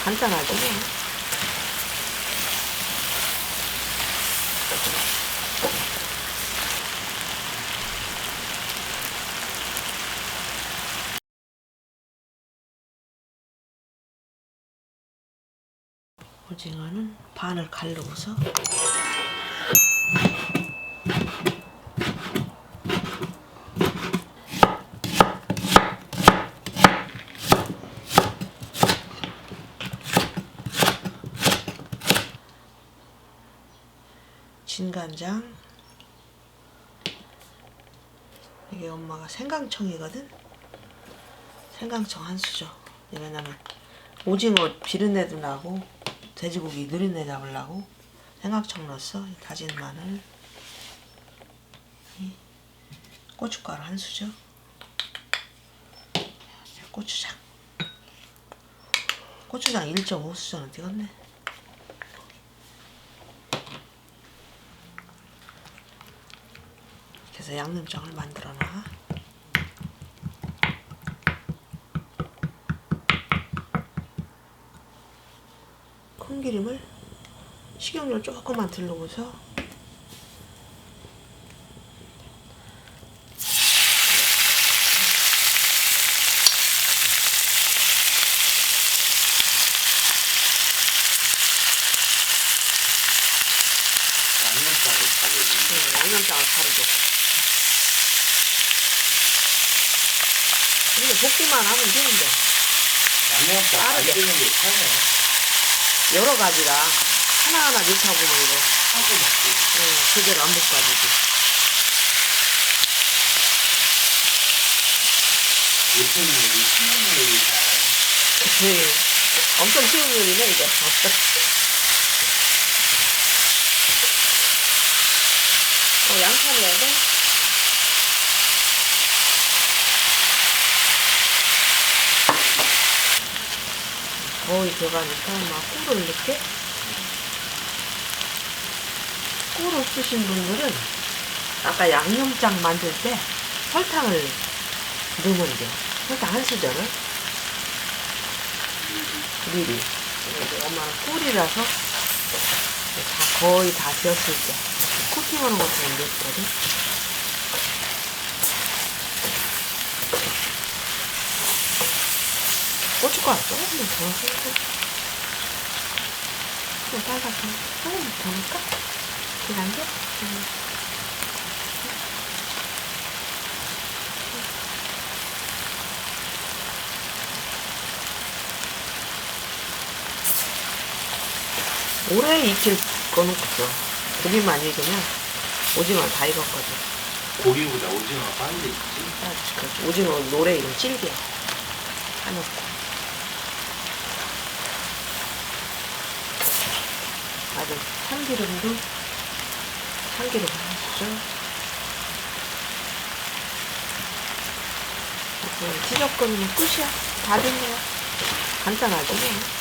간단하죠 뭐. 오징어는 반을 갈르고서 진간장, 이게 엄마가 생강청이거든. 생강청 한 수저. 왜냐면 오징어 비린내도 나고 돼지고기 누린내 잡으려고 생강청 넣었어. 다진 마늘, 고춧가루 한 수저, 고추장 1.5수저는 되겠네. 그래서 양념장을 만들어놔. 콩기름을 식용유 조금만 두르고서 양념장을 바르죠. 근데 볶기만 하면 되는데 양념장 안 되는 게 편해. 여러 가지라 하나하나 넣다 보면 이거 하고 먹지. 제대로 안 볶아지지. 요즘 요리 쉬운 요리 잘. 엄청 쉬운 요리네 이거. 양파를 넣어야 돼. 거의 들어가니까 막 꿀을 넣게. 꿀을 쓰신 분들은 아까 양념장 만들 때 설탕을 넣으면 돼. 설탕 한 수저를 미리. 엄마는 꿀이라서 거의 다 되었을 때 코팅하는 것처럼 넣었거든. 고춧가루 조금만 더 넣고 좀 빨갛게 조금만 더 넣을까? 그게 안 돼? 오래 익힐 건 없어. 고기만 익으면 오징어는 다 익었거든. 고기보다 오징어가 빨리 익지? 그렇지. 오징어 노래 이거 질겨. 해놓고. 아주 참기름도 참기름 하시죠. 이렇게 찢어버리면 끝이야. 다 된 거야. 간단하지 뭐.